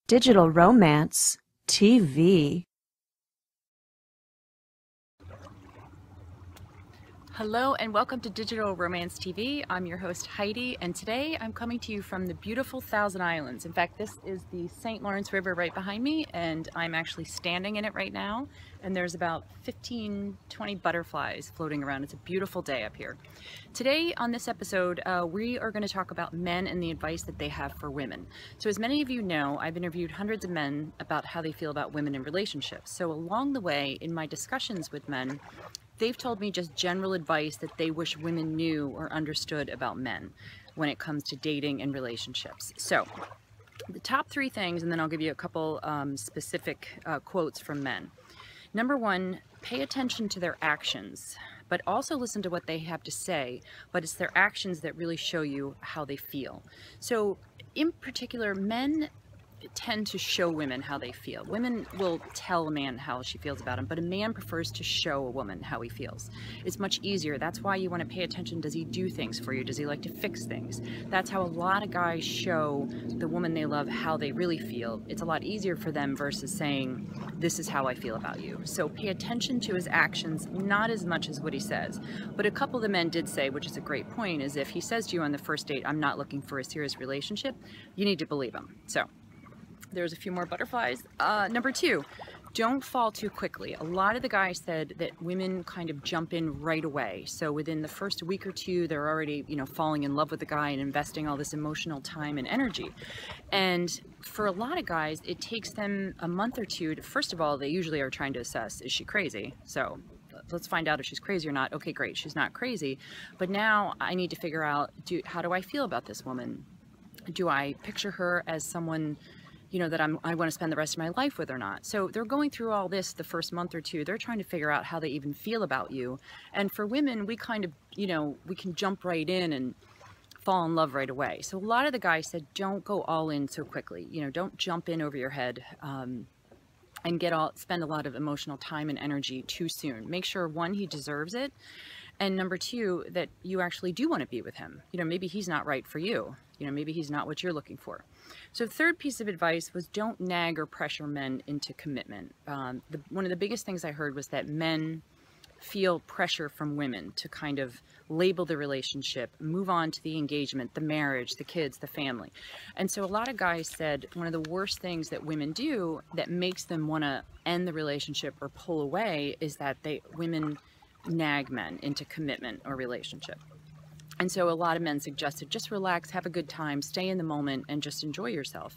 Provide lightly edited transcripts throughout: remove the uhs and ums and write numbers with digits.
Digital Romance TV. Hello and welcome to Digital Romance TV. I'm your host Heidi, and today I'm coming to you from the beautiful Thousand Islands. In fact, this is the St. Lawrence River right behind me, and I'm actually standing in it right now, and there's about 15-20 butterflies floating around. It's a beautiful day up here. Today on this episode, we are going to talk about men and the advice that they have for women. So as many of you know, I've interviewed hundreds of men about how they feel about women in relationships. So along the way, in my discussions with men, they've told me just general advice that they wish women knew or understood about men when it comes to dating and relationships. So the top three things, and then I'll give you a couple specific quotes from men. Number one, pay attention to their actions, but also listen to what they have to say, but it's their actions that really show you how they feel. So in particular, men tend to show women how they feel. Women will tell a man how she feels about him, but a man prefers to show a woman how he feels. It's much easier. That's why you want to pay attention. Does he do things for you? Does he like to fix things? That's how a lot of guys show the woman they love how they really feel. It's a lot easier for them versus saying, this is how I feel about you. So pay attention to his actions, not as much as what he says. But a couple of the men did say, which is a great point, is if he says to you on the first date, I'm not looking for a serious relationship, you need to believe him. So there's a few more butterflies. Number two, don't fall too quickly. A lot of the guys said that women kind of jump in right away. So within the first week or two, they're already, falling in love with the guy and investing all this emotional time and energy. And for a lot of guys, it takes them a month or two to, first of all, they usually are trying to assess, is she crazy? So let's find out if she's crazy or not. Okay, great, she's not crazy. But now I need to figure out, how do I feel about this woman? Do I picture her as someone that I want to spend the rest of my life with or not? So they're going through all this the first month or two. They're trying to figure out how they even feel about you. And for women, we kind of, we can jump right in and fall in love right away. So a lot of the guys said, don't go all in so quickly. Don't jump in over your head and spend a lot of emotional time and energy too soon. Make sure, one, he deserves it. And number two, that you actually do want to be with him. Maybe he's not right for you. Maybe he's not what you're looking for. So third piece of advice was don't nag or pressure men into commitment. One of the biggest things I heard was that men feel pressure from women to kind of label the relationship, move on to the engagement, the marriage, the kids, the family. And so a lot of guys said one of the worst things that women do that makes them want to end the relationship or pull away is that women nag men into commitment or relationship. And so a lot of men suggested just relax, have a good time, stay in the moment, and just enjoy yourself.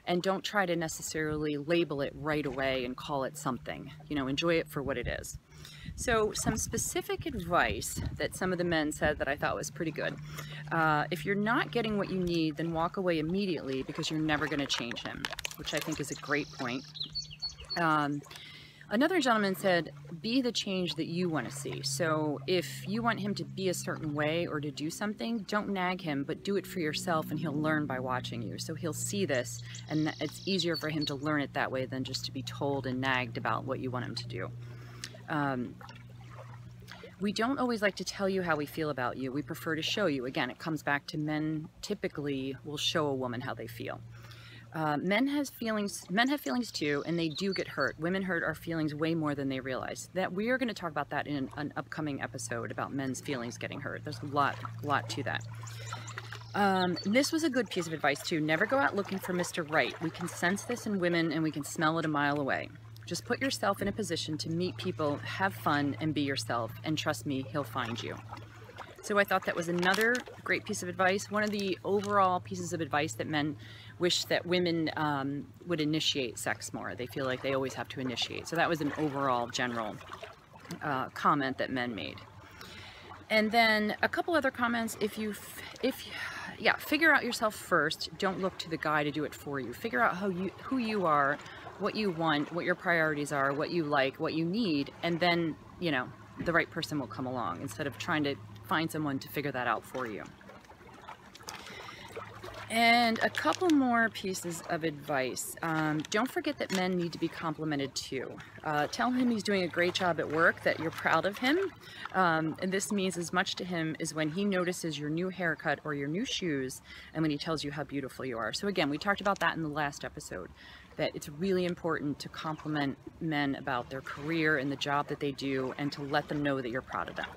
And don't try to necessarily label it right away and call it something. Enjoy it for what it is. So some specific advice that some of the men said that I thought was pretty good. If you're not getting what you need, then walk away immediately because you're never going to change him, which I think is a great point. Another gentleman said, be the change that you want to see. So if you want him to be a certain way or to do something, don't nag him, but do it for yourself, and he'll learn by watching you. So he'll see this, and it's easier for him to learn it that way than just to be told and nagged about what you want him to do. We don't always like to tell you how we feel about you. We prefer to show you. Again, it comes back to men typically will show a woman how they feel. Men have feelings too, and they do get hurt. Women hurt our feelings way more than they realize. That we are going to talk about that in an upcoming episode about men's feelings getting hurt. There's a lot to that. This was a good piece of advice too. Never go out looking for Mr. Right. We can sense this in women, and we can smell it a mile away. Just put yourself in a position to meet people, have fun, and be yourself. And trust me, he'll find you. So I thought that was another great piece of advice. One of the overall pieces of advice that men wish that women would initiate sex more. They feel like they always have to initiate. So that was an overall general comment that men made. And then a couple other comments. Figure out yourself first. Don't look to the guy to do it for you. Figure out who you are, what you want, what your priorities are, what you like, what you need, and then, the right person will come along instead of trying to find someone to figure that out for you. And a couple more pieces of advice. Don't forget that men need to be complimented too. Tell him he's doing a great job at work, that you're proud of him. And this means as much to him as when he notices your new haircut or your new shoes and when he tells you how beautiful you are. So again, we talked about that in the last episode, that it's really important to compliment men about their career and the job that they do and to let them know that you're proud of them.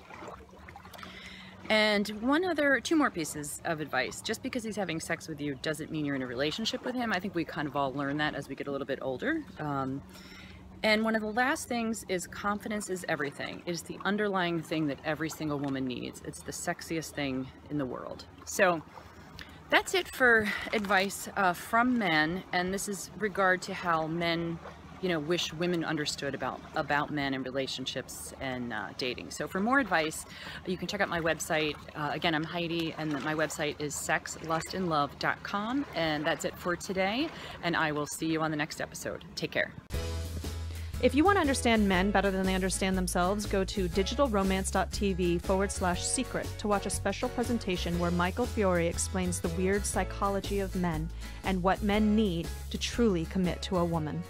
And two more pieces of advice. Just because he's having sex with you doesn't mean you're in a relationship with him. I think we kind of all learn that as we get a little bit older. And one of the last things is confidence is everything. It is the underlying thing that every single woman needs. It's the sexiest thing in the world. So that's it for advice from men. And this is regard to how men wish women understood about men and relationships and dating. So for more advice, you can check out my website. Again, I'm Heidi, and my website is sexlustandlove.com. And that's it for today, and I will see you on the next episode. Take care. If you want to understand men better than they understand themselves, go to digitalromance.tv/secret to watch a special presentation where Michael Fiore explains the weird psychology of men and what men need to truly commit to a woman.